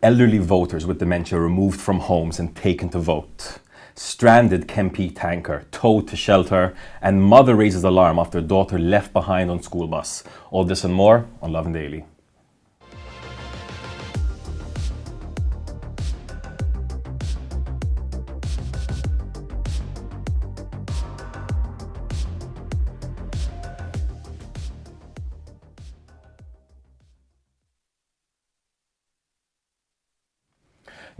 Elderly voters with dementia removed from homes and taken to vote. Stranded Kempi tanker towed to shelter, and mother raises alarm after daughter left behind on school bus. All this and more on Lovin Daily.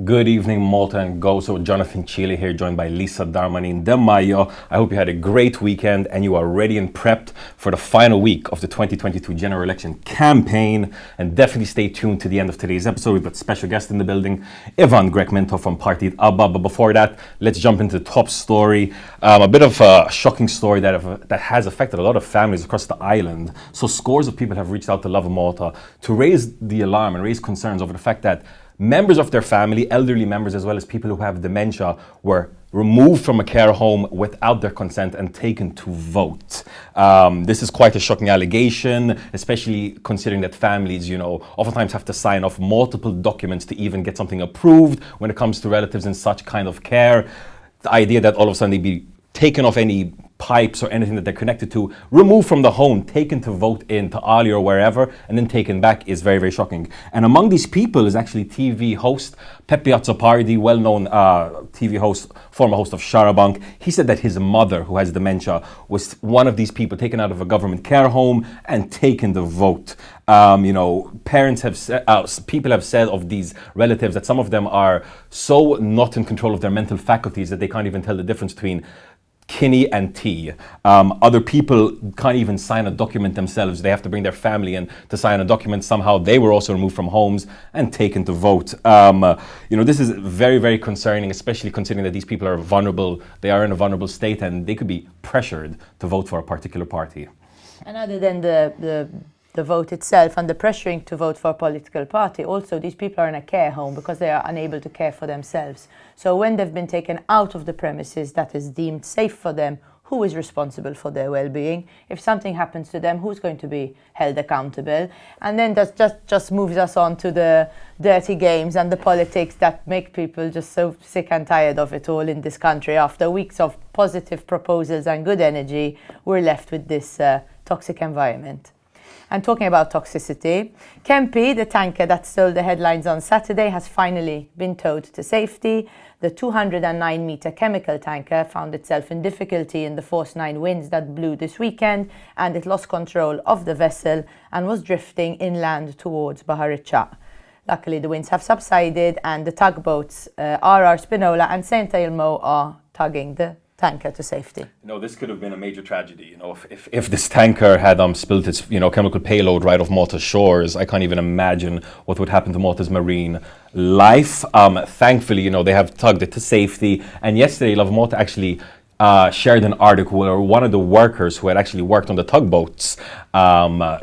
Good evening, Malta and Gozo. Johnathan, Cilia here, joined by Darmanin, Demajo. I hope you had a great weekend and you are ready and prepped for the final week of the 2022 general election campaign. And definitely stay tuned to the end of today's episode. We've got special guest in the building, Grech Mintoff from Partit, ABBA. But before that, let's jump into the top story. A bit of a shocking story that has affected a lot of families across the island. So scores of people have reached out to Lovin Malta to raise the alarm and raise concerns over the fact that members of their family, elderly members as well as people who have dementia, were removed from a care home without their consent and taken to vote. This is quite a shocking allegation, especially considering that families, oftentimes have to sign off multiple documents to even get something approved when it comes to relatives in such kind of care. The idea that all of a sudden they be taken off any pipes or anything that they're connected to, removed from the home, taken to vote in to Ali or wherever, and then taken back is very, very shocking. And among these people is actually TV host Pepe Partit, well-known TV host, former host of Sharabank. He said that his mother, who has dementia, was one of these people taken out of a government care home and taken to vote. Parents have said, people have said of these relatives that some of them are so not in control of their mental faculties that they can't even tell the difference between Kinney and tea. Other people can't even sign a document themselves. They have to bring their family in to sign a document. Somehow they were also removed from homes and taken to vote. This is very, very concerning, especially considering that these people are vulnerable. They are in a vulnerable state and they could be pressured to vote for a particular party. And other than the vote itself and the pressuring to vote for a political party, also these people are in a care home because they are unable to care for themselves. So when they've been taken out of the premises that is deemed safe for them, who is responsible for their well-being? If something happens to them, who's going to be held accountable? And then that just moves us on to the dirty games and the politics that make people just so sick and tired of it all in this country. After weeks of positive proposals and good energy, we're left with this toxic environment. And talking about toxicity, Kempi, the tanker that stole the headlines on Saturday, has finally been towed to safety. The 209-meter chemical tanker found itself in difficulty in the force 9 winds that blew this weekend, and it lost control of the vessel and was drifting inland towards Baharicha. Luckily, the winds have subsided, and the tugboats RR Spinola and Saint Elmo are tugging the tanker to safety. This could have been a major tragedy. If this tanker had spilled its chemical payload right off Malta's shores, I can't even imagine what would happen to Malta's marine life. Thankfully, they have tugged it to safety. And yesterday, Lovin Malta actually shared an article where one of the workers who had actually worked on the tugboats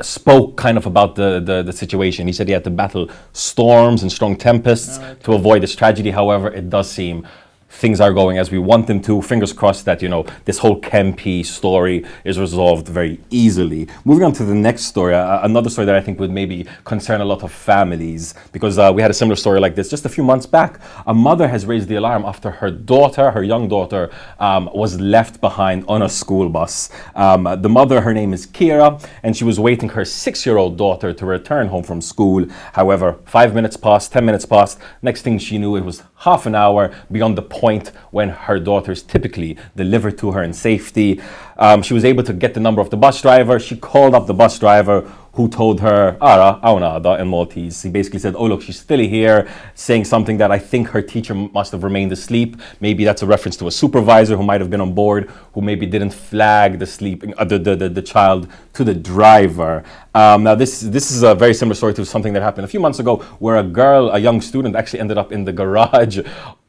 spoke kind of about the situation. He said he had to battle storms and strong tempests to avoid this tragedy. However, it does seem things are going as we want them to. Fingers crossed that, this whole Kempi story is resolved very easily. Moving on to the next story, another story that I think would maybe concern a lot of families, because we had a similar story like this just a few months back. A mother has raised the alarm after her young daughter, was left behind on a school bus. The mother, her name is Kira, and she was waiting her 6-year-old daughter to return home from school. However, 5 minutes passed, 10 minutes passed. Next thing she knew, it was half an hour beyond the point when her daughters typically delivered to her in safety. She was able to get the number of the bus driver. She called up the bus driver, who told her, Ara, aunada in Maltese. He basically said, oh, look, she's still here, saying something that I think her teacher must have remained asleep. Maybe that's a reference to a supervisor who might have been on board, who maybe didn't flag the child to the driver. Now, this is a very similar story to something that happened a few months ago, where a young student actually ended up in the garage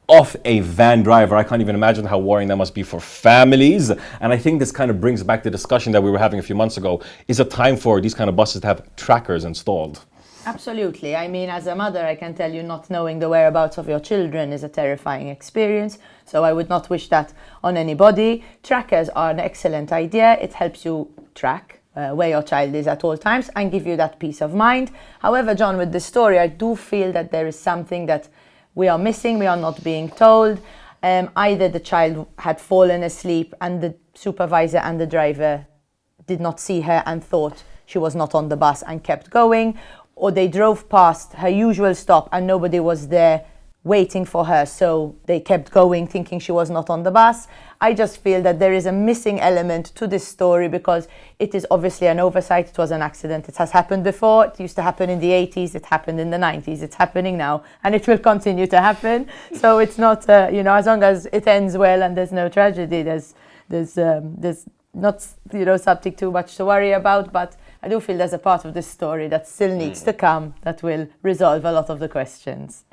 of a van driver. I can't even imagine how worrying that must be for families. And I think this kind of brings back the discussion that we were having a few months ago. Is it time for these kind of buses to have trackers installed? Absolutely. I mean, as a mother, I can tell you not knowing the whereabouts of your children is a terrifying experience. So I would not wish that on anybody. Trackers are an excellent idea. It helps you track where your child is at all times and give you that peace of mind. However, John, with this story, I do feel that there is something that we are missing, we are not being told. Either the child had fallen asleep and the supervisor and the driver did not see her and thought she was not on the bus and kept going, or they drove past her usual stop and nobody was there waiting for her, so they kept going thinking she was not on the bus. I just feel that there is a missing element to this story because it is obviously an oversight. It was an accident. It has happened before. It used to happen in the 80s. It happened in the 90s. It's happening now, and it will continue to happen. So it's not, as long as it ends well and there's no tragedy, there's not, something too much to worry about. But I do feel there's a part of this story that still needs to come that will resolve a lot of the questions.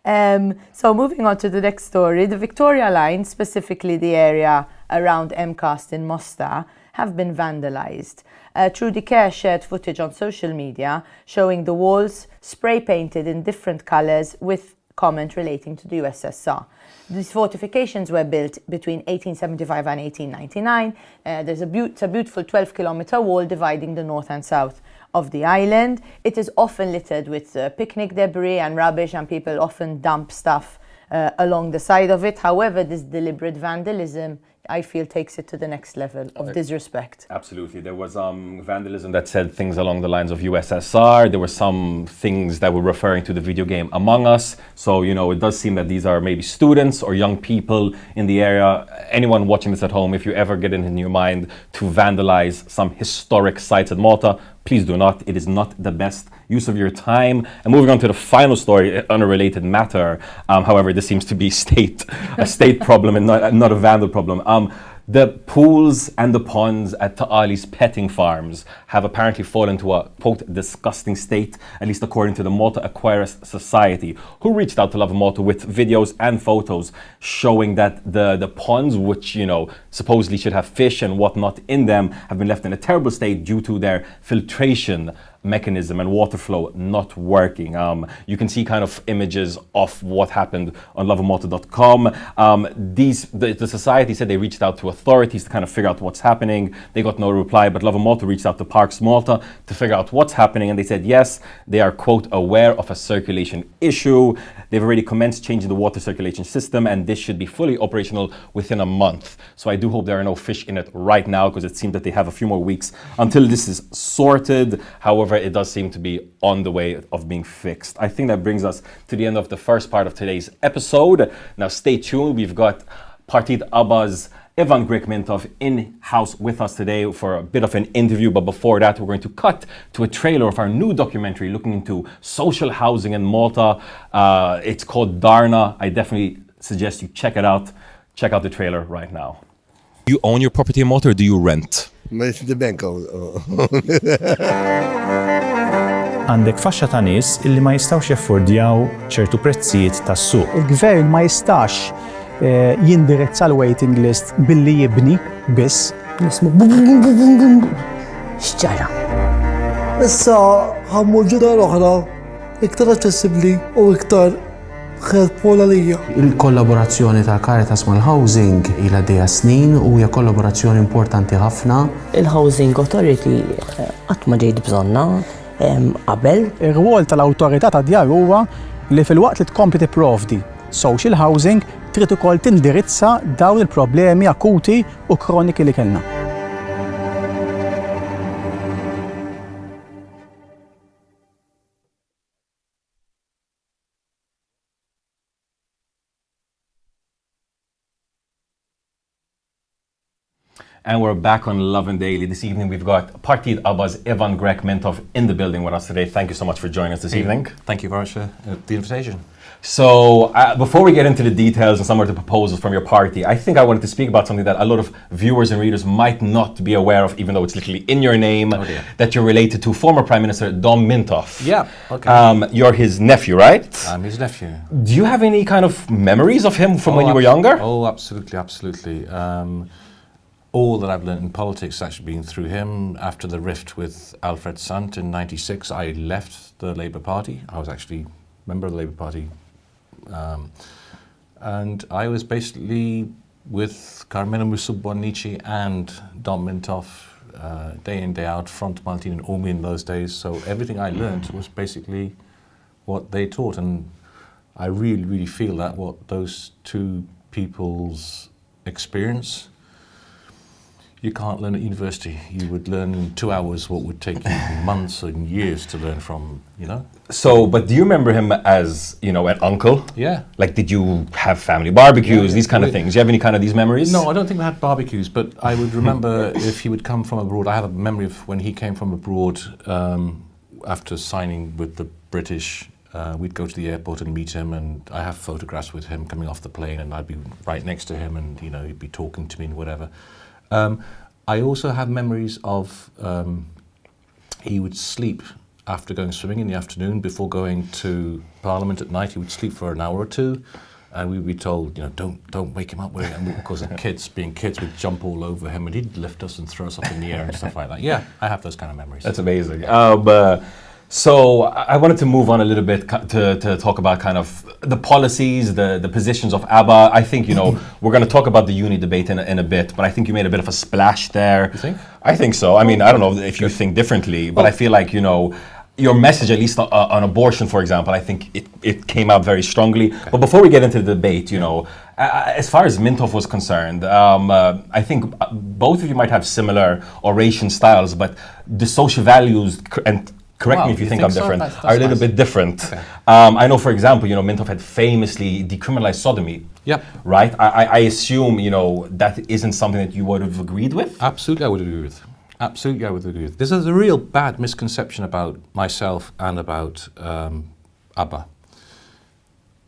So moving on to the next story, the Victoria Line, specifically the area around MCAST in Mostar, have been vandalised. Trudy Kerr shared footage on social media showing the walls spray painted in different colours with comment relating to the USSR. These fortifications were built between 1875 and 1899. It's a beautiful 12-kilometre wall dividing the north and south of the island. It is often littered with picnic debris and rubbish, and people often dump stuff along the side of it. However, this deliberate vandalism, I feel, takes it to the next level of disrespect. Absolutely. There was vandalism that said things along the lines of USSR. There were some things that were referring to the video game Among Us. So, it does seem that these are maybe students or young people in the area. Anyone watching this at home, if you ever get it in your mind to vandalize some historic sites at Malta, please do not. It is not the best use of your time. And moving on to the final story, unrelated matter. However, this seems to be a state problem and not a vandal problem. The pools and the ponds at Ta'ali's petting farms have apparently fallen to a, quote, disgusting state, at least according to the Malta Aquarist Society, who reached out to Lovin Malta with videos and photos showing that the ponds, which, supposedly should have fish and whatnot in them, have been left in a terrible state due to their filtration mechanism and water flow not working. You can see kind of images of what happened on lovinmalta.com. The society said they reached out to authorities to kind of figure out what's happening. They got no reply, but Lovin Malta reached out to Parks Malta to figure out what's happening, and they said yes, they are, quote, aware of a circulation issue. They've already commenced changing the water circulation system, and this should be fully operational within a month. So I do hope there are no fish in it right now, because it seems that they have a few more weeks until this is sorted. However, it does seem to be on the way of being fixed. I think that brings us to the end of the first part of today's episode. Now stay tuned. We've got Partit ABBA's Grech Mintoff in-house with us today for a bit of an interview. But before that, we're going to cut to a trailer of our new documentary looking into social housing in Malta. It's called Darna. I definitely suggest you check it out. Check out the trailer right now. You own your property in Malta, or do you rent? The bank. Għandek faxxa ta' nies illi ma jistgħux jaffordjaw ċertu prezzijiet tas-suq. Il-gvern ma jistax jindirizza l-waiting list billi jibni biss. Nismu x'ġara. Issa ħammur ġura l-oħra iktar aċċessibbli u iktar ħelpful għalija. Il-kollaborazzjoni ta' Caritas mal-Housing ilha dejja snin u hija kollaborazzjoni importanti ħafna. Il-Housing Authority qatt ma ġejt bżonna qabel. Ir-rwol tal-awtorità tad-djar huwa li fil-waqt li tkompli tipprovdi social housing trid ukoll tindirizza dawn il-problemi akuti u kroniki li kellna. And we're back on Lovin Daily. This evening we've got Partit ABBA's Grech Mintoff in the building with us today. Thank you so much for joining us this evening. Thank you very much for the invitation. So before we get into the details and some of the proposals from your party, I think I wanted to speak about something that a lot of viewers and readers might not be aware of, even though it's literally in your name, that you're related to former Prime Minister Dom Mintoff. Yeah, okay. You're his nephew, right? I'm his nephew. Do you have any kind of memories of him from when you were younger? Oh, absolutely, absolutely. All that I've learned in politics has actually been through him. After the rift with Alfred Sant in '96, I left the Labour Party. I was actually a member of the Labour Party. And I was basically with Carmena Musubbonici and Dom Mintoff day in, day out, front Maltine and Omi in those days. So everything I learned was basically what they taught. And I really, really feel that what those two people's experience, you can't learn at university. You would learn in 2 hours what would take you months and years to learn from, you know? So, but do you remember him as, you know, an uncle? Yeah. Like, did you have family barbecues, Yeah, these kind of things? Do you have any kind of these memories? No, I don't think we had barbecues, but I would remember if he would come from abroad. I have a memory of when he came from abroad after signing with the British. We'd go to the airport and meet him, and I have photographs with him coming off the plane, and I'd be right next to him, and, you know, he'd be talking to me and whatever. I also have memories of he would sleep after going swimming in the afternoon. Before going to Parliament at night, he would sleep for an hour or two, and we'd be told, you know, don't wake him up. And of course, the kids, being kids, would jump all over him, and he'd lift us and throw us up in the air and stuff like that. Yeah, I have those kind of memories. That's amazing. So I wanted to move on a little bit to talk about kind of the policies, the positions of ABBA. I think, you know, we're going to talk about the uni debate in a bit, but I think you made a bit of a splash there. You think? I think so. I mean, I don't know if you think differently, but I feel like, you know, your message, at least on abortion, for example, I think it came out very strongly. Okay. But before we get into the debate, you know, as far as Mintoff was concerned, I think both of you might have similar oration styles, but the social values and correct me if you think I'm different, that's are a little bit different. Okay. I know, for example, you know, Mintoff had famously decriminalized sodomy. Yep. Right? I assume, you know, that isn't something that you would have agreed with? Absolutely, I would agree with. Absolutely, I would agree with. There's a real bad misconception about myself and about ABBA.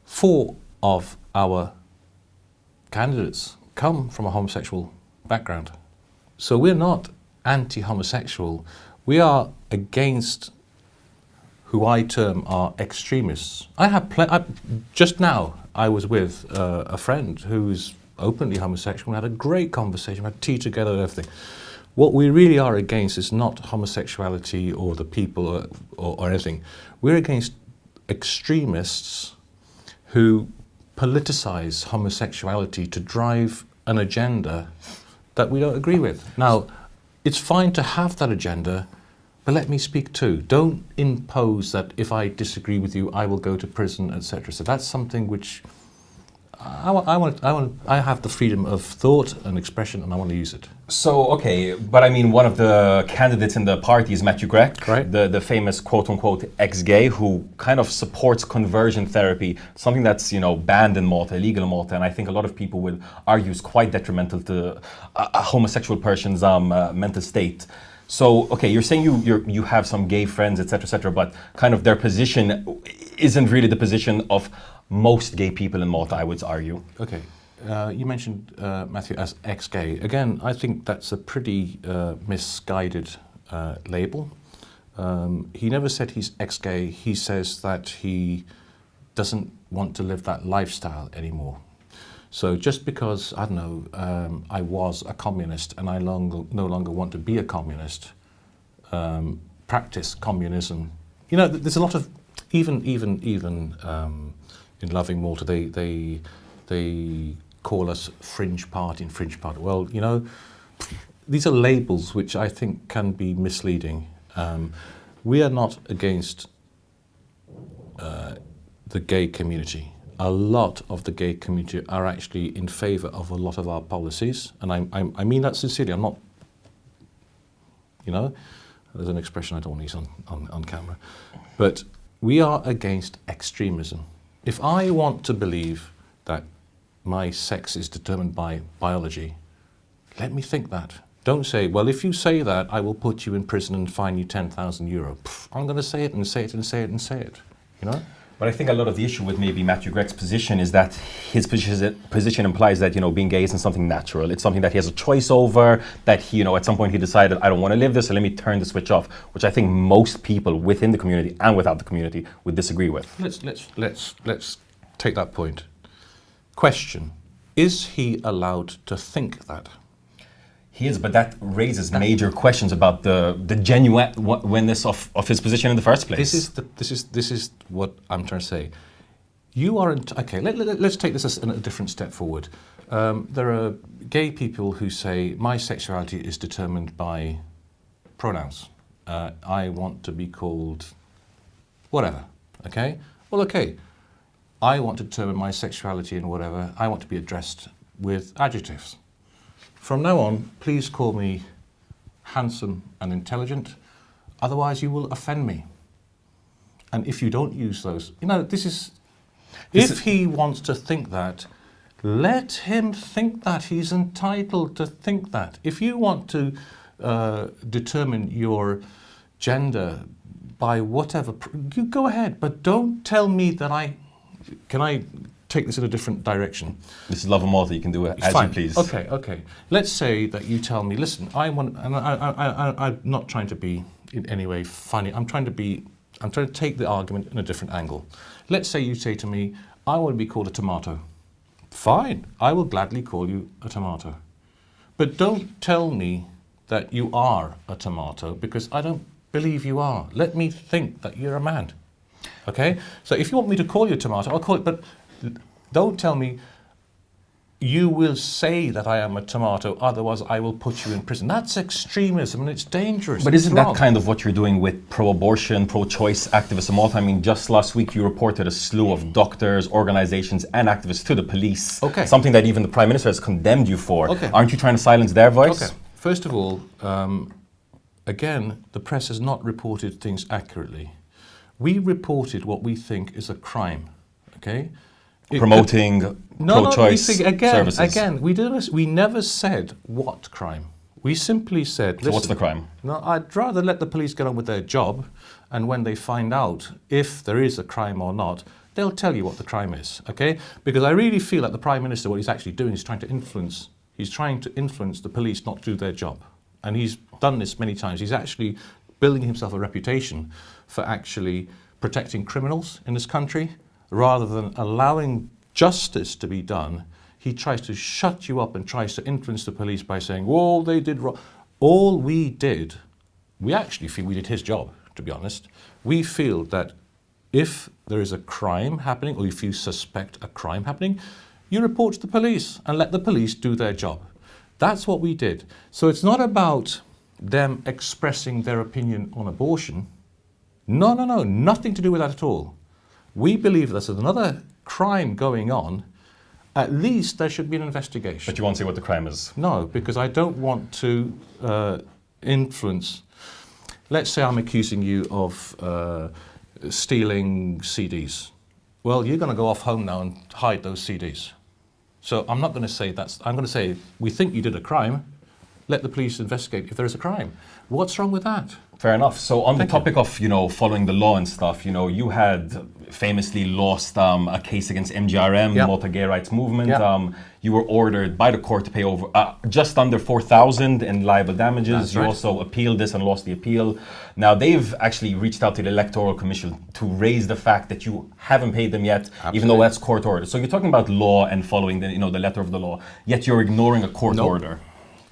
4 of our candidates come from a homosexual background. So we're not anti-homosexual. We are against who I term are extremists. I have just now I was with a friend who's openly homosexual. We had a great conversation, we had tea together and everything. What we really are against is not homosexuality or the people or anything. We're against extremists who politicize homosexuality to drive an agenda that we don't agree with. Now, it's fine to have that agenda, but let me speak too. Don't impose that if I disagree with you, I will go to prison, etc. So that's something which I have the freedom of thought and expression, and I want to use it. So, okay, but I mean, one of the candidates in the party is Matthew Grech, right? The famous quote-unquote ex-gay who kind of supports conversion therapy, something that's, you know, banned in Malta, illegal in Malta, and I think a lot of people will argue is quite detrimental to a homosexual person's mental state. So, okay, you're saying you have some gay friends, etc., but kind of their position isn't really the position of most gay people in Malta, I would argue. Okay, you mentioned Matthew as ex-gay. Again, I think that's a pretty misguided label. He never said he's ex-gay. He says that he doesn't want to live that lifestyle anymore. So just because, I don't know, I was a communist and I no longer want to be a communist, practice communism. You know, there's a lot of, even in Loving Malta, they call us fringe party and fringe party. Well, you know, these are labels which I think can be misleading. We are not against the gay community. A lot of the gay community are actually in favour of a lot of our policies, and I mean that sincerely. I'm not, you know, there's an expression I don't want to use on camera, but we are against extremism. If I want to believe that my sex is determined by biology, let me think that. Don't say, well, if you say that, I will put you in prison and fine you €10,000. I'm going to say it and say it and say it and say it, you know? But I think a lot of the issue with maybe Matthew Grech's position is that his position implies that, you know, being gay isn't something natural. It's something that he has a choice over, that he, you know, at some point he decided, I don't want to live this, so let me turn the switch off, which I think most people within the community and without the community would disagree with. Let's take that point. Question, is he allowed to think that? He is, but that raises major questions about the genuineness of his position in the first place. This is what I'm trying to say. You aren't okay. Let's take this a different step forward. There are gay people who say my sexuality is determined by pronouns. I want to be called whatever, okay? Well, okay, I want to determine my sexuality and whatever. I want to be addressed with adjectives. From now on, please call me handsome and intelligent, otherwise you will offend me. And if you don't use those, if he wants to think that, let him think that. He's entitled to think that. If you want to determine your gender by whatever, you go ahead, but don't tell me that can I take this in a different direction? This is Lovin Malta, you can do it as Fine. you please. Okay. Let's say that you tell me, listen, I'm not trying to be in any way funny. I'm trying to take the argument in a different angle. Let's say you say to me, I want to be called a tomato. Fine, I will gladly call you a tomato. But don't tell me that you are a tomato, because I don't believe you are. Let me think that you're a man. Okay? So if you want me to call you a tomato, I'll call it, but don't tell me you will say that I am a tomato, otherwise I will put you in prison. That's extremism and it's dangerous. But it's isn't wrong. that kind of what you're doing with pro-abortion, pro-choice activists in Malta? I mean, just last week you reported a slew of doctors, organizations and activists to the police. Okay. Something that even the Prime Minister has condemned you for. Okay. Aren't you trying to silence their voice? Okay. First of all, again, the press has not reported things accurately. We reported what we think is a crime. Okay? Promoting pro-choice services. Again, we never said what crime. We simply said, So what's the crime? No, I'd rather let the police get on with their job, and when they find out if there is a crime or not, they'll tell you what the crime is, okay? Because I really feel that the Prime Minister, what he's actually doing is trying to influence the police not to do their job. And he's done this many times. He's actually building himself a reputation for actually protecting criminals in this country. Rather than allowing justice to be done, he tries to shut you up and tries to influence the police by saying, whoa, they did wrong. All we did, we actually feel we did his job, to be honest. We feel that if there is a crime happening, or if you suspect a crime happening, you report to the police and let the police do their job. That's what we did. So it's not about them expressing their opinion on abortion. No, nothing to do with that at all. We believe there's another crime going on. At least there should be an investigation. But you won't say what the crime is? No, because I don't want to influence. Let's say I'm accusing you of stealing CDs. Well, you're going to go off home now and hide those CDs. So I'm not going to say I'm going to say, we think you did a crime. Let the police investigate if there is a crime. What's wrong with that? Fair enough. So on the topic of, following the law and stuff, you had famously lost a case against MGRM, Yeah. Malta Gay Rights Movement. Yeah. You were ordered by the court to pay over just under 4,000 in liable damages. That's you right. also appealed this and lost the appeal. Now they've actually reached out to the Electoral Commission to raise the fact that you haven't paid them yet, even though that's court ordered. So you're talking about law and following the letter of the law, yet you're ignoring a court Nope. order.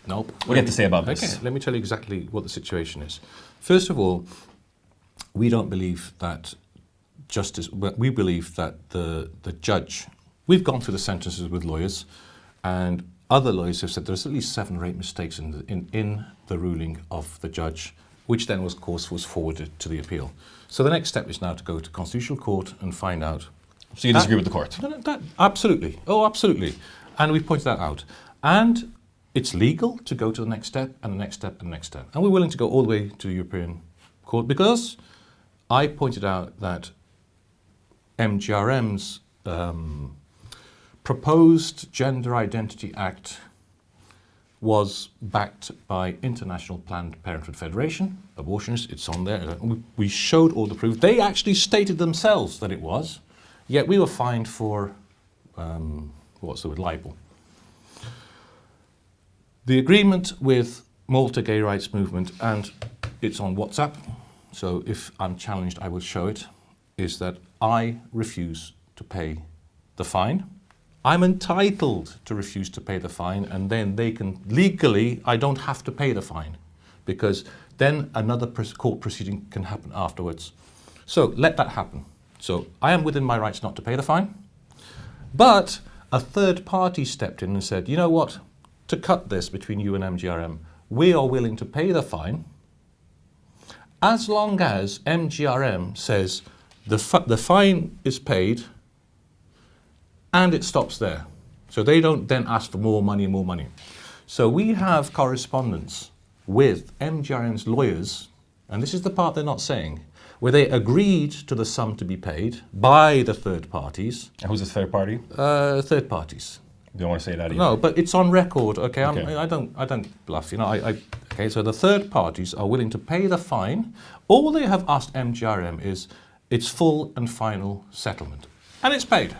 Nope. What do you have to say about this? Okay, let me tell you exactly what the situation is. First of all, we don't believe that justice, we believe that the judge, we've gone through the sentences with lawyers, and other lawyers have said there's at least 7 or 8 mistakes in the ruling of the judge, which then was forwarded to the appeal. So the next step is now to go to Constitutional Court and find out. So you disagree with the court? No, absolutely. Oh, absolutely. And we've pointed that out. And it's legal to go to the next step and the next step and the next step. And we're willing to go all the way to the European Court because I pointed out that MGRM's proposed Gender Identity Act was backed by International Planned Parenthood Federation, abortionists, it's on there. We showed all the proof. They actually stated themselves that it was, yet we were fined for, libel. The agreement with Malta Gay Rights Movement, and it's on WhatsApp, so if I'm challenged I will show it, is that I refuse to pay the fine. I'm entitled to refuse to pay the fine, and then they can, legally, I don't have to pay the fine, because then another court proceeding can happen afterwards. So let that happen. So I am within my rights not to pay the fine, but a third party stepped in and said, you know what, to cut this between you and MGRM, we are willing to pay the fine, as long as MGRM says the fine is paid and it stops there. So they don't then ask for more money and more money. So we have correspondence with MGRM's lawyers, and this is the part they're not saying, where they agreed to the sum to be paid by the third parties. And who's this third party? Third parties. You don't want to say that either. No, but it's on record. Okay, Okay. I don't bluff. You know, okay. So the third parties are willing to pay the fine. All they have asked MGRM is its full and final settlement, and it's paid.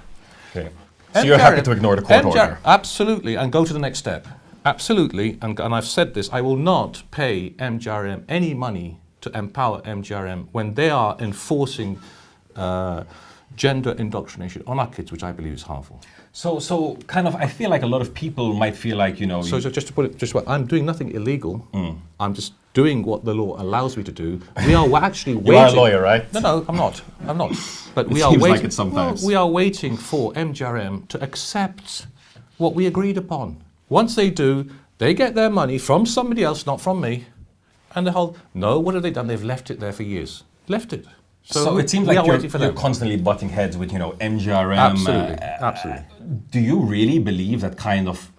Okay. So you're happy to ignore the court order? Absolutely, and go to the next step. Absolutely, and I've said this. I will not pay MGRM any money to empower MGRM when they are enforcing gender indoctrination on our kids, which I believe is harmful. So kind of, I feel like a lot of people might feel like, you know... So just to put it, I'm doing nothing illegal. I'm just doing what the law allows me to do. We are actually waiting... You are a lawyer, right? No, I'm not. But It we are seems waiting. like it sometimes. Well, we are waiting for MGRM to accept what we agreed upon. Once they do, they get their money from somebody else, not from me. And the whole, no, what have they done? They've left it there for years. Left it. So it seems we like are waiting for you're them. constantly butting heads with, you know, MGRM. Absolutely. Do you really believe that kind of,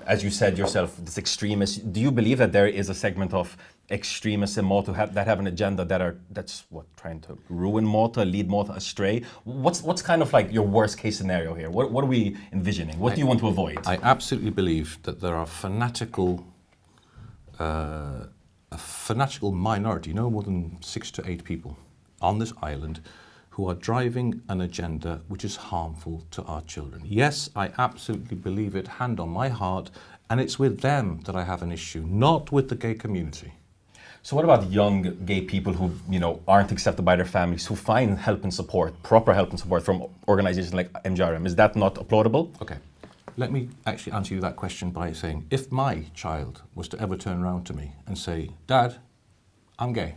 as you said yourself, this extremist, do you believe that there is a segment of extremists in Malta that have an agenda that's trying to ruin Malta, lead Malta astray? What's kind of like your worst case scenario here? What are we envisioning? What do you want to avoid? I absolutely believe that there are a fanatical minority, no more than 6 to 8 people on this island who are driving an agenda which is harmful to our children. Yes, I absolutely believe it, hand on my heart, and it's with them that I have an issue, not with the gay community. So what about young gay people who, you know, aren't accepted by their families, who find help and support, proper help and support from organizations like MGRM? Is that not applaudable? Okay, let me actually answer you that question by saying, if my child was to ever turn around to me and say, Dad, I'm gay,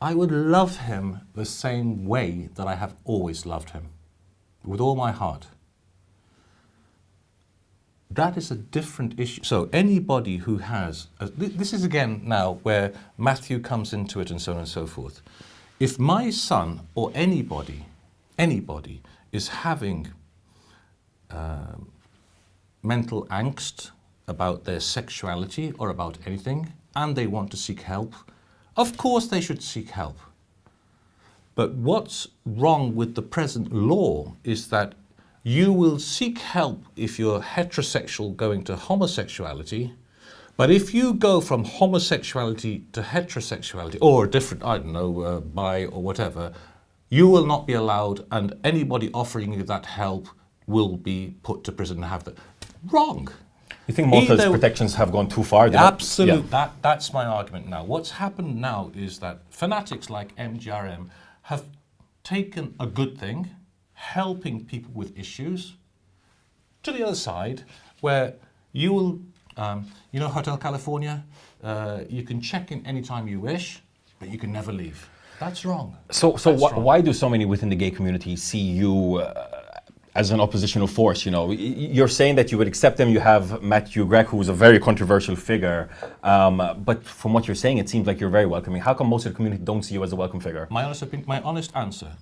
I would love him the same way that I have always loved him, with all my heart. That is a different issue. So anybody who has, this is again now where Matthew comes into it and so on and so forth. If my son or anybody is having mental angst about their sexuality or about anything, and they want to seek help, of course they should seek help. But what's wrong with the present law is that you will seek help if you're heterosexual going to homosexuality, but if you go from homosexuality to heterosexuality, or a different, I don't know, bi or whatever, you will not be allowed, and anybody offering you that help will be put to prison and have that. Wrong. You think Malta's protections have gone too far? Absolutely. Yeah. That's my argument now. What's happened now is that fanatics like MGRM have taken a good thing, helping people with issues, to the other side, where you will, you know, Hotel California, you can check in anytime you wish, but you can never leave. That's wrong. So why do so many within the gay community see you as an oppositional force? You know, you're saying that you would accept them. You have Matthew Grech, who is a very controversial figure, but from what you're saying, it seems like you're very welcoming. How come most of the community don't see you as a welcome figure? My honest answer,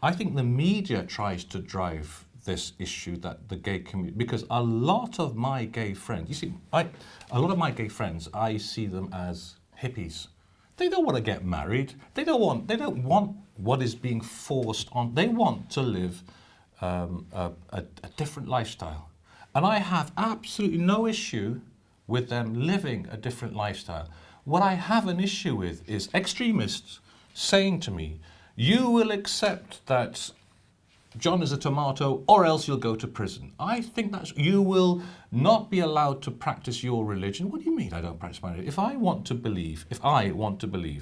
I think the media tries to drive this issue that the gay community, because a lot of my gay friends, you see, a lot of my gay friends, I see them as hippies. They don't want to get married. They don't want what is being forced on. They want to live a different lifestyle. And I have absolutely no issue with them living a different lifestyle. What I have an issue with is extremists saying to me, you will accept that John is a tomato or else you'll go to prison. I think that's, you will not be allowed to practice your religion. What do you mean I don't practice my religion? If I want to believe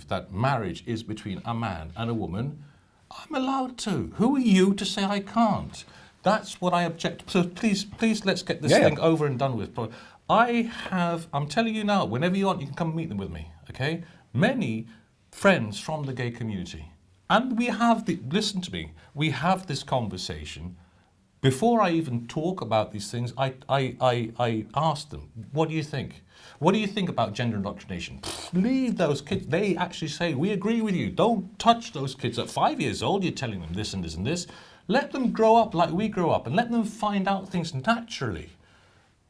that marriage is between a man and a woman, I'm allowed to. Who are you to say I can't? That's what I object to. So please let's get this thing over and done with. I'm telling you now, whenever you want, you can come meet them with me, okay? Many friends from the gay community. And we have listen to me, we have this conversation Before I even talk about these things, I ask them, what do you think? What do you think about gender indoctrination? Leave those kids. They actually say, we agree with you. Don't touch those kids. At 5 years old, you're telling them this and this and this. Let them grow up like we grow up and let them find out things naturally.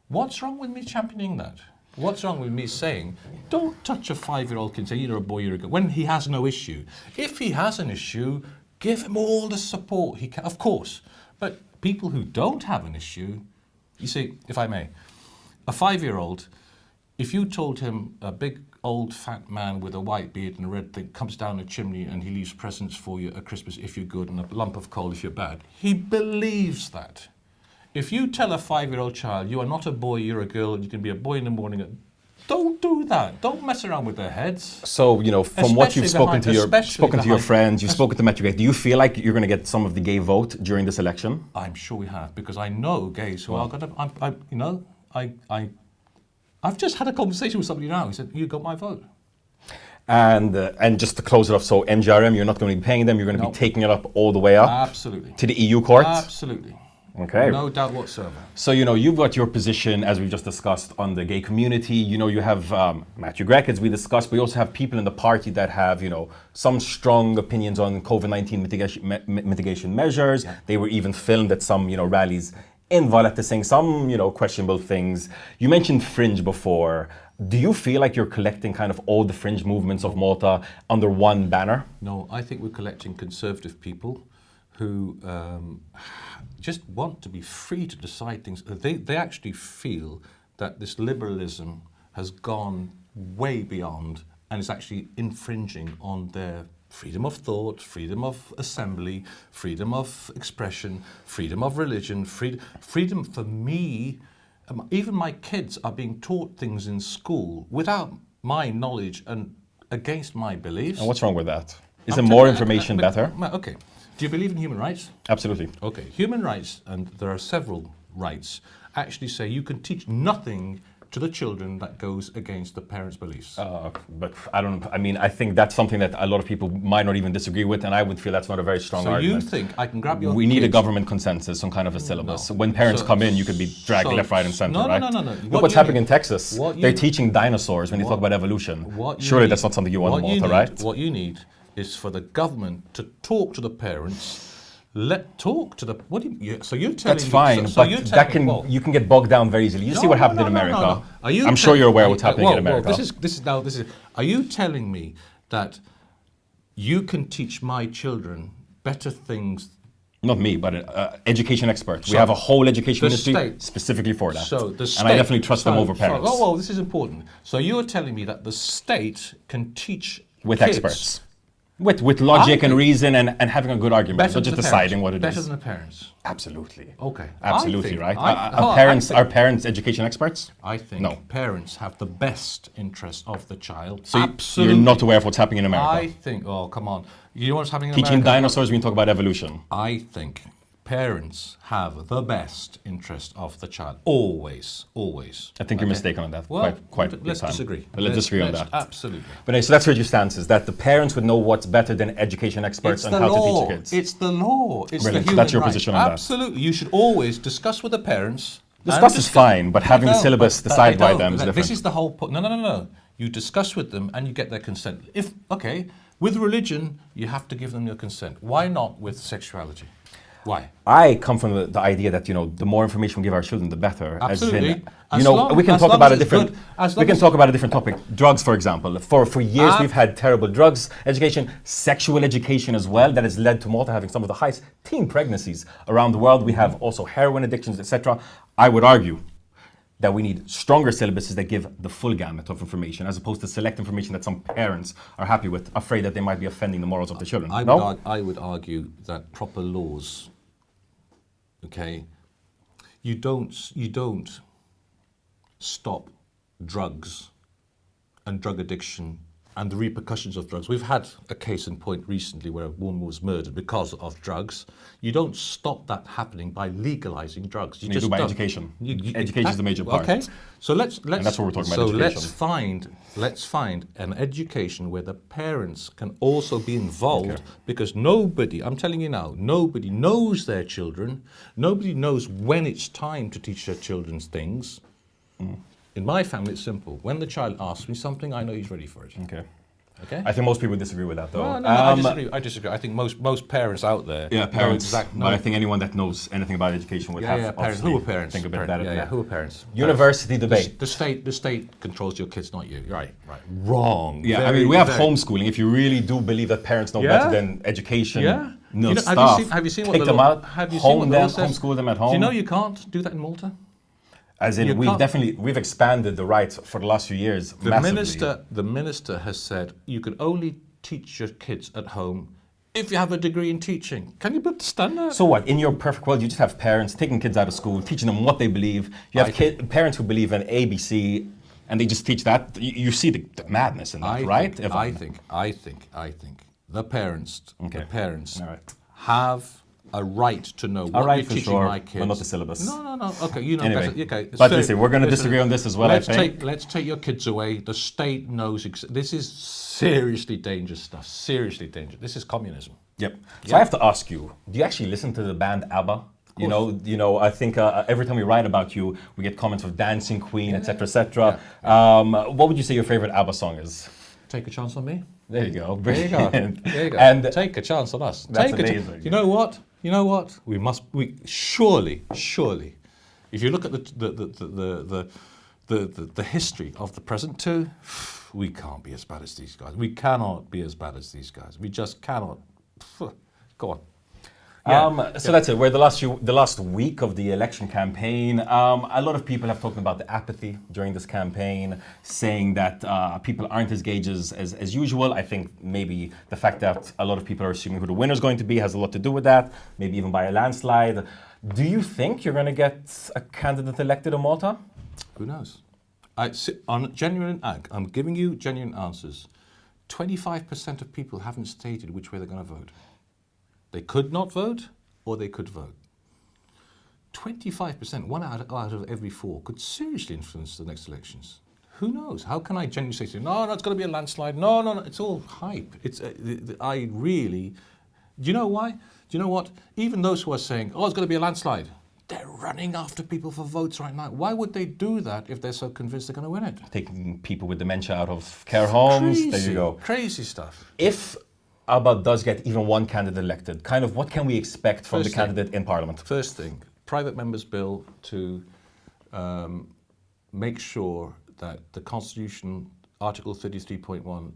What's wrong with me championing that? What's wrong with me saying, don't touch a 5-year-old kid and say, you're a boy, you're a girl, when he has no issue. If he has an issue, give him all the support he can, of course. But people who don't have an issue, you see, if I may, a 5-year-old, if you told him a big old fat man with a white beard and a red thing comes down a chimney and he leaves presents for you at Christmas if you're good and a lump of coal if you're bad, he believes that. If you tell a 5-year-old child, you are not a boy, you're a girl, and you can be a boy in the morning, don't do that. Don't mess around with their heads. So, you know, from what you've spoken to your friends, you've spoken to Metro Gay, do you feel like you're going to get some of the gay vote during this election? I'm sure we have, because I know gays who are going to, I've just had a conversation with somebody now. He said, you got my vote. And just to close it off, so NGRM, you're not going to be paying them, you're going to be taking it up all the way up? Absolutely. To the EU court? Absolutely. Okay. No doubt whatsoever. So, you know, you've got your position, as we've just discussed, on the gay community. You know, you have Matthew Grech, as we discussed, but you also have people in the party that have, you know, some strong opinions on COVID-19 mitigation measures. Yeah. They were even filmed at some, you know, rallies in Valletta saying some, you know, questionable things. You mentioned Fringe before. Do you feel like you're collecting kind of all the fringe movements of Malta under one banner? No, I think we're collecting conservative people who just want to be free to decide things. They actually feel that this liberalism has gone way beyond and is actually infringing on their freedom of thought, freedom of assembly, freedom of expression, freedom of religion, freedom for me. Even my kids are being taught things in school without my knowledge and against my beliefs. And what's wrong with that? Isn't more information better? Okay. Do you believe in human rights? Absolutely. Okay. Human rights, and there are several rights, actually say you can teach nothing to the children that goes against the parents' beliefs. But I think that's something that a lot of people might not even disagree with, and I would feel that's not a very strong argument. So you think I can grab your We need a government consensus, some kind of a syllabus. No. When parents come in, you could be dragged left, right, and center, right? No. Look what's happening in Texas. They're teaching dinosaurs when you talk about evolution. Surely that's not something you want in Malta, right? What you need is for the government to talk to the parents. Talk to the. What do you? So you're telling that's fine, me, so but that can you can get bogged down very easily. You see what happened in America. I'm sure you're aware of what's happening in America. This is. Are you telling me that you can teach my children better things? Not me, but education experts. We have a whole education ministry specifically for that. So the state, and I definitely trust them over parents. This is important. So you're telling me that the state can teach with kids experts. With logic and reason and having a good argument, not just deciding what it is. Better than the parents. Absolutely. Okay. Absolutely, right? Are parents education experts? I think parents have the best interest of the child. So you're not aware of what's happening in America? I think, come on. You know what's happening in America? Teaching dinosaurs when you talk about evolution. I think parents have the best interest of the child. Always. I think you're mistaken on that. Well, quite let's disagree. Let's disagree on that. Absolutely. But so that's where your stance is, that the parents would know what's better than education experts on how to teach kids. It's the law. It's the human that's your right. position on that. Absolutely. You should always discuss with the parents. Discuss is fine, but having the syllabus decide by them is different. This is the whole point. No. You discuss with them and you get their consent. With religion, you have to give them your consent. Why not with sexuality? Why? I come from the idea that, you know, the more information we give our children, the better. Absolutely. We can talk about a different. We can talk about a different topic. Drugs, for example. For years, we've had terrible drugs education, sexual education as well. That has led to Malta having some of the highest teen pregnancies around the world. We have also heroin addictions, etc. I would argue that we need stronger syllabuses that give the full gamut of information, as opposed to select information that some parents are happy with, afraid that they might be offending the morals of the children. I would argue that proper laws. You don't stop drugs and drug addiction and the repercussions of drugs. We've had a case in point recently where a woman was murdered because of drugs. You don't stop that happening by legalizing drugs. You do by education. Education is the major part. Okay, so let's and that's what we're talking about. So education. let's find an education where the parents can also be involved, because nobody, I'm telling you now, nobody knows their children. Nobody knows when it's time to teach their children things. In my family, it's simple. When the child asks me something, I know he's ready for it. Okay. Okay. I think most people disagree with that, though. No, I disagree. I think most parents out there. Yeah, parents. But I think anyone that knows anything about education would have. Parents. Who are parents? Think a bit better. Who are parents? University debate. The state controls your kids, not you. Right. Wrong. Yeah, I mean, we have homeschooling. If you really do believe that parents know better than education, have you seen what take them out, homeschool homeschool them at home. Do you know you can't do that in Malta? As in, we've expanded the rights for the last few years massively. The minister has said you can only teach your kids at home if you have a degree in teaching. Can you understand that? So what? In your perfect world, you just have parents taking kids out of school, teaching them what they believe. You have parents who believe in ABC, and they just teach that. You see the madness in that, right? I think the parents have a right to know what you're teaching my kids. But not the syllabus. No. Okay, you know anyway, better. Okay. But listen, we're going to disagree on this as well, I think. Let's take your kids away. The state knows. This is seriously dangerous stuff. Seriously dangerous. This is communism. Yep. So I have to ask you, do you actually listen to the band ABBA? You know. I think every time we write about you, we get comments of Dancing Queen, etc., etc. What would you say your favorite ABBA song is? Take a chance on me. There you go. There you go. And take a chance on us. That's amazing. You know what? We surely. If you look at the history of the present too, we can't be as bad as these guys. We cannot be as bad as these guys. We just cannot. Go on. So that's it. We're the last week of the election campaign. A lot of people have talked about the apathy during this campaign, saying that people aren't as engaged as usual. I think maybe the fact that a lot of people are assuming who the winner's going to be has a lot to do with that, maybe even by a landslide. Do you think you're going to get a candidate elected in Malta? Who knows? I'm giving you genuine answers. 25% of people haven't stated which way they're going to vote. They could not vote, or they could vote. 25%, one out of every four, could seriously influence the next elections. Who knows? How can I genuinely say to you, no, it's going to be a landslide. No, it's all hype. I really... Do you know why? Do you know what? Even those who are saying, it's going to be a landslide, they're running after people for votes right now. Why would they do that if they're so convinced they're going to win it? Taking people with dementia out of care homes. Crazy, there you go. Crazy stuff. If ABBA does get even one candidate elected, kind of what can we expect from the candidate in Parliament? First thing, private members' bill to make sure that the Constitution, Article 33.1,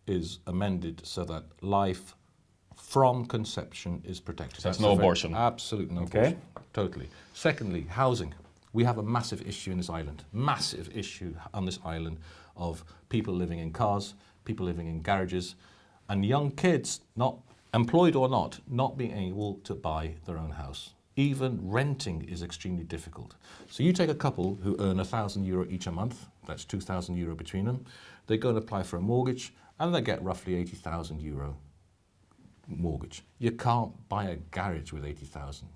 is amended so that life from conception is protected. So that's no abortion? Absolutely no abortion. Totally. Secondly, housing. We have a massive issue in this island, massive issue on this island of people living in cars, people living in garages, and young kids, not employed or not being able to buy their own house. Even renting is extremely difficult. So you take a couple who earn €1,000 each a month, that's €2,000 between them, they go and apply for a mortgage, and they get roughly €80,000 mortgage. You can't buy a garage with 80,000.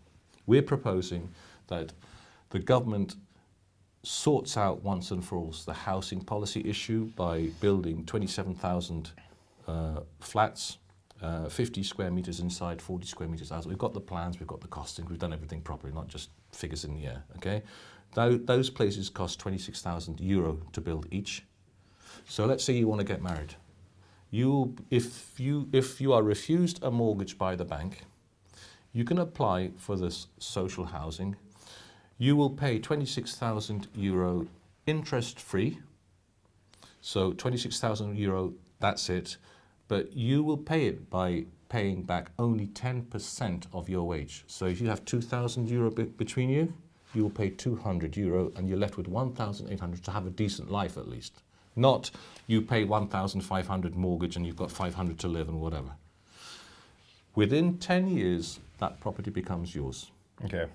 We're proposing that the government sorts out once and for all the housing policy issue by building 27,000 flats, 50 square meters inside, 40 square meters out. We've got the plans, we've got the costing, we've done everything properly, not just figures in the air, okay? Those places cost €26,000 to build each. So let's say you want to get married. If you are refused a mortgage by the bank, you can apply for this social housing. You will pay €26,000 interest-free. So €26,000, that's it. But you will pay it by paying back only 10% of your wage. So if you have €2,000 between you, you will pay €200 and you're left with 1,800 to have a decent life at least. Not you pay 1,500 mortgage and you've got 500 to live and whatever. Within 10 years, that property becomes yours. Okay.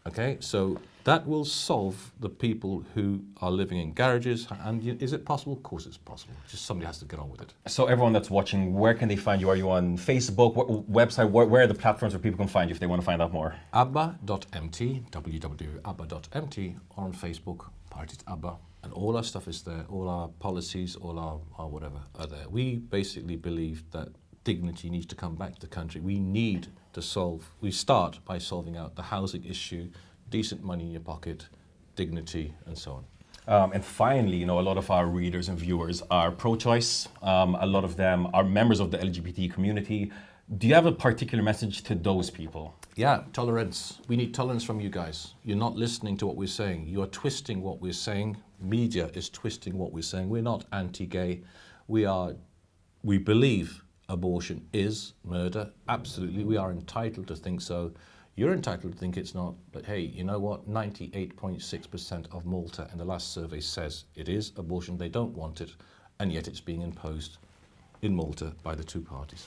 Okay, so That will solve the people who are living in garages. And is it possible? Of course it's possible. Just somebody has to get on with it. So everyone that's watching, where can they find you? Are you on Facebook, website? Where are the platforms where people can find you if they want to find out more? ABBA.mt, www.abba.mt, or on Facebook, Partit ABBA. And all our stuff is there, all our policies, all our whatever are there. We basically believe that dignity needs to come back to the country. We start by solving out the housing issue, decent money in your pocket, dignity, and so on. And finally, a lot of our readers and viewers are pro-choice. A lot of them are members of the LGBT community. Do you have a particular message to those people? Yeah, tolerance. We need tolerance from you guys. You're not listening to what we're saying. You are twisting what we're saying. Media is twisting what we're saying. We're not anti-gay. We believe abortion is murder. Absolutely. We are entitled to think so. You're entitled to think it's not. But hey, you know what? 98.6% of Malta in the last survey says it is abortion. They don't want it. And yet it's being imposed in Malta by the two parties.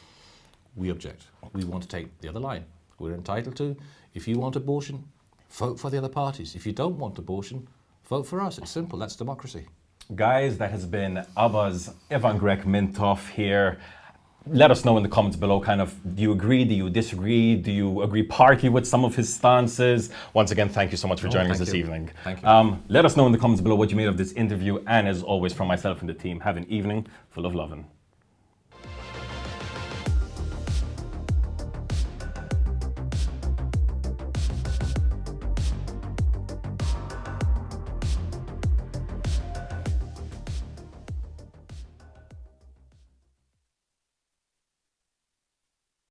We object. We want to take the other line. We're entitled to. If you want abortion, vote for the other parties. If you don't want abortion, vote for us. It's simple. That's democracy. Guys, that has been ABBA's Grech Mintoff here. Let us know in the comments below, do you agree, do you disagree, do you agree partly with some of his stances? Once again, thank you so much for joining us this evening. Thank you. Let us know in the comments below what you made of this interview, and as always, from myself and the team, have an evening full of lovin'.